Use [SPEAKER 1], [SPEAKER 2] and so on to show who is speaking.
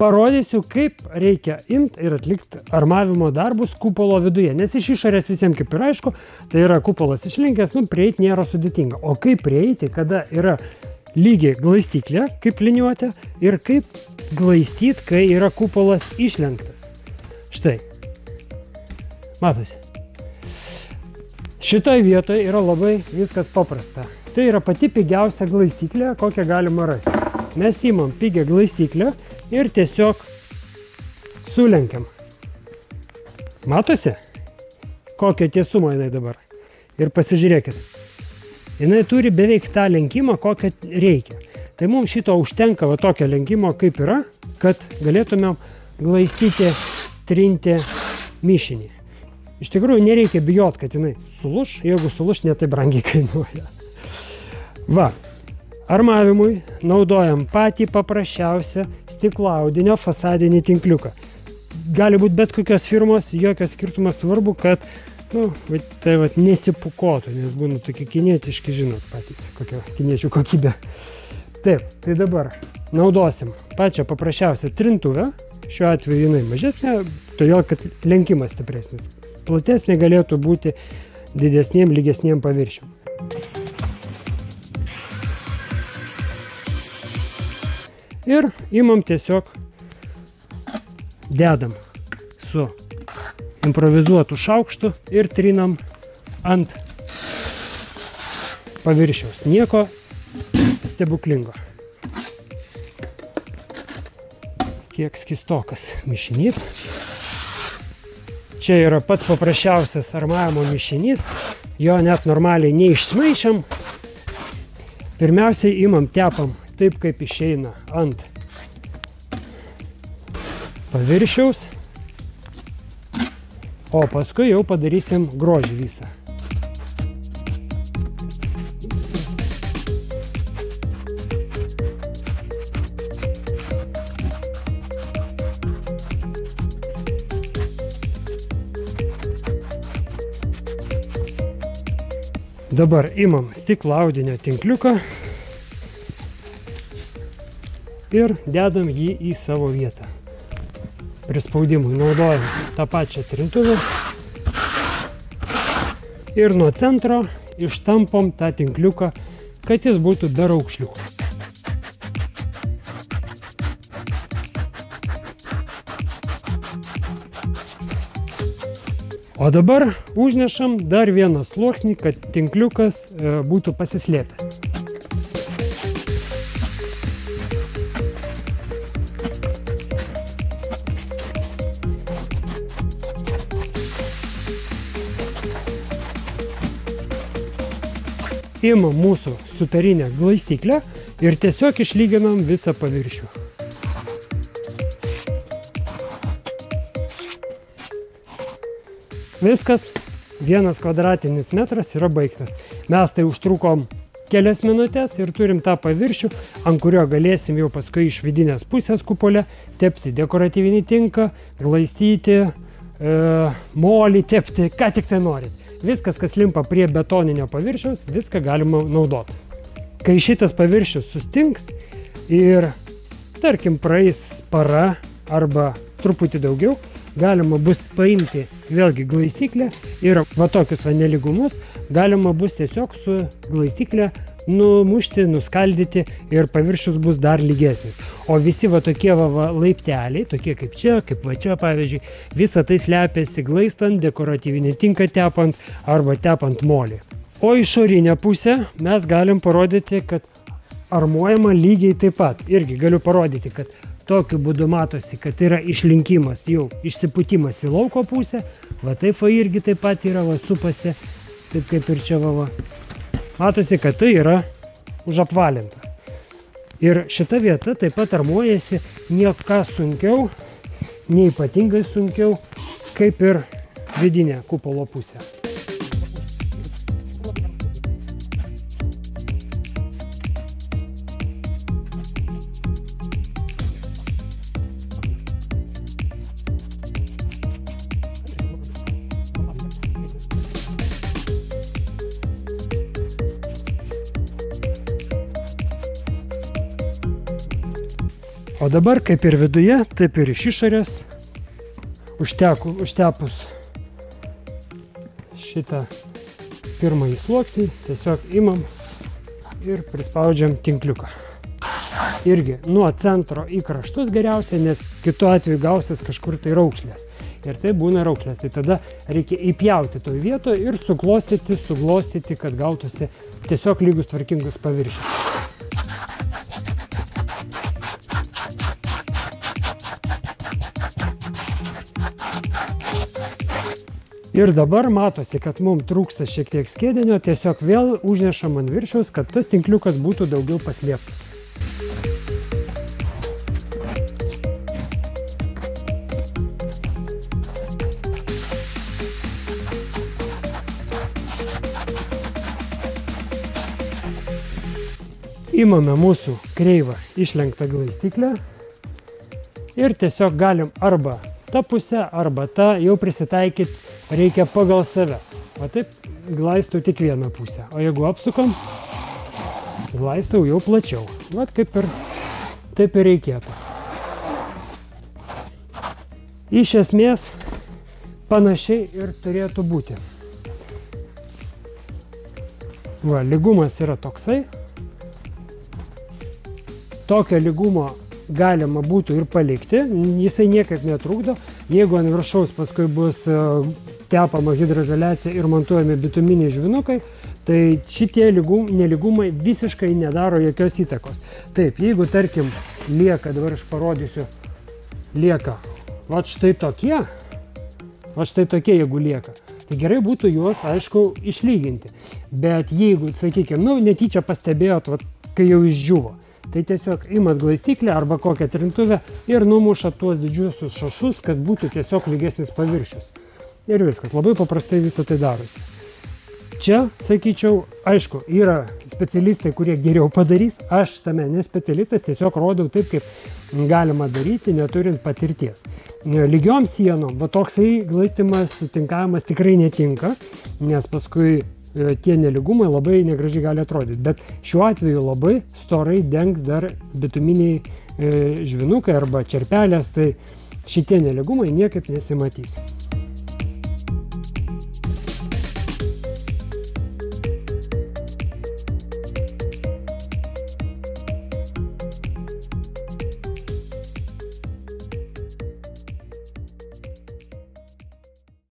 [SPEAKER 1] parodysiu, kaip reikia imti ir atlikti armavimo darbus kupolo viduje. Nes iš išorės visiems kaip ir aišku, tai yra kupolas išlinkęs, prieiti nėra sudėtinga. O kaip prieiti, kada yra lygiai glaistyklė, kaip liniuotė, ir kaip glaistyti, kai yra kupolas išlenktas. Štai. Matosi. Šitoje vietoje yra labai viskas paprasta. Tai yra pati pigiausia glaistyklė, kokią galima rasti. Mes imam pigią glaistyklę ir tiesiog sulenkiam. Matosi, kokią tiesumą jinai dabar. Ir pasižiūrėkit. Jinai turi beveik tą lenkimą, kokią reikia. Tai mums šito užtenka va tokio lenkimo, kaip yra, kad galėtumėm glaistyti, trinti mišinį. Iš tikrųjų, nereikia bijot, kad jinai sulūš, jeigu sulūš, ne tai brangiai kainuoja. Va, armavimui naudojam patį paprasčiausią stiklo audinio fasadinį tinkliuką. Gali būti bet kokios firmos, jokios skirtumas, svarbu, kad tai nesipukotų, nes būna tokie kinietiški, žinot patys, kokia kiniečių kokybė. Taip, tai dabar naudosim pačią paprasčiausią trintuvę. Šiuo atveju jinai mažesnė, todėl kad lenkimas stipresnis. Platesnė galėtų būti didesniem, lygesniem paviršiam. Ir imam tiesiog dedam su improvizuotu šaukštu ir trinam ant paviršiaus. Nieko stebuklingo. Kiek skistokas mišinys. Čia yra pats paprasčiausias armavimo mišinys. Jo net normaliai neišsmaišam. Pirmiausiai imam, tepam taip, kaip išeina ant paviršiaus, o paskui jau padarysim grožį visą. Dabar imam stiklo audinio tinkliuką ir dedam jį į savo vietą. Prispaudimui naudojam tą pačią trintuvę ir nuo centro ištampom tą tinkliuką, kad jis būtų be raukšliukų. O dabar užnešam dar vieną sluoksnį, kad tinkliukas būtų pasislėpęs. Imam mūsų superinę glaistyklę ir tiesiog išlyginam visą paviršių. Viskas, 1 kvadratinis metras yra baigtas. Mes tai užtrukom kelias minutės ir turim tą paviršių, ant kurio galėsim jau paskui iš vidinės pusės kupole tepti dekoratyvinį tinką, glaistyti, molį tepti, ką tik tai norit. Viskas, kas limpa prie betoninio paviršiaus, viską galima naudoti. Kai šitas paviršius sustinks ir, tarkim, praeis para arba truputį daugiau, galima bus paimti vėlgi glaistyklę ir va tokius nelygumus galima bus tiesiog su glaistyklė numušti, nuskaldyti ir paviršius bus dar lygesnis. O visi va tokie laipteliai, tokie kaip čia, kaip va čia pavyzdžiui, visa tai slepiasi glaistant, dekoratyvinį tinką tepant arba tepant molį. O išorinę pusę mes galim parodyti, kad armuojama lygiai taip pat. Irgi galiu parodyti, kad tokiu būdu matosi, kad yra išlinkimas, jau išsipūtimas į lauko pusę. Va taip va irgi taip pat yra, va supasi, taip kaip ir čia va. Matosi, kad tai yra užapvalinta. Ir šita vieta taip pat armuojasi nieka sunkiau, neypatingai sunkiau, kaip ir vidinė kupolo pusė. O dabar kaip ir viduje, taip ir iš išorės, užtepus šitą pirmąjį sluoksnį, tiesiog imam ir prispaudžiam tinkliuką. Irgi nuo centro į kraštus geriausia, nes kitu atveju gausis kažkur tai raukšlės. Ir tai būna raukšlės. Tai tada reikia įpjauti toj vietoje ir suglostyti, kad gautųsi tiesiog lygus tvarkingus paviršius. Ir dabar matosi, kad mums trūksta šiek tiek skiedinio, tiesiog vėl užnešam ant viršaus, kad tas tinkliukas būtų daugiau paslėptas. Imame mūsų kreivą išlenktą glaistiklę ir tiesiog galim arba tą pusę, arba tą jau prisitaikyti reikia pagal save. O taip glaistau tik vieną pusę. O jeigu apsukam, glaistau jau plačiau. Vat kaip ir taip ir reikėtų. Iš esmės panašiai ir turėtų būti. Va, lygumas yra toksai. Tokio lygumo galima būtų ir palikti, jisai niekaip netrukdo. Jeigu ant viršaus paskui bus tepama hidroizoliacija ir montuojami bituminiai žvinukai, tai šitie nelygumai visiškai nedaro jokios įtakos. Taip, jeigu tarkim lieka, dabar aš parodysiu, lieka, vat štai tokie, jeigu lieka, tai gerai būtų juos, aišku, išlyginti. Bet jeigu, sakykime, netyčia pastebėjot, vat, kai jau išdžiuvo, tai tiesiog imat glaistiklę arba kokią trintuvę ir numušat tuos didžiuosius šašus, kad būtų tiesiog lygesnis paviršius. Ir viskas, labai paprastai visą tai darosi. Čia, sakyčiau, aišku, yra specialistai, kurie geriau padarys, aš tame nespecialistas, tiesiog rodau taip, kaip galima daryti, neturint patirties. Lygiom sienom, va toksai glaistimas, tinkavimas tikrai netinka, nes paskui tie nelygumai labai negražiai gali atrodyti, bet šiuo atveju labai storai dengs dar bituminiai žvinukai arba čerpelės, tai šitie nelygumai niekaip nesimatys.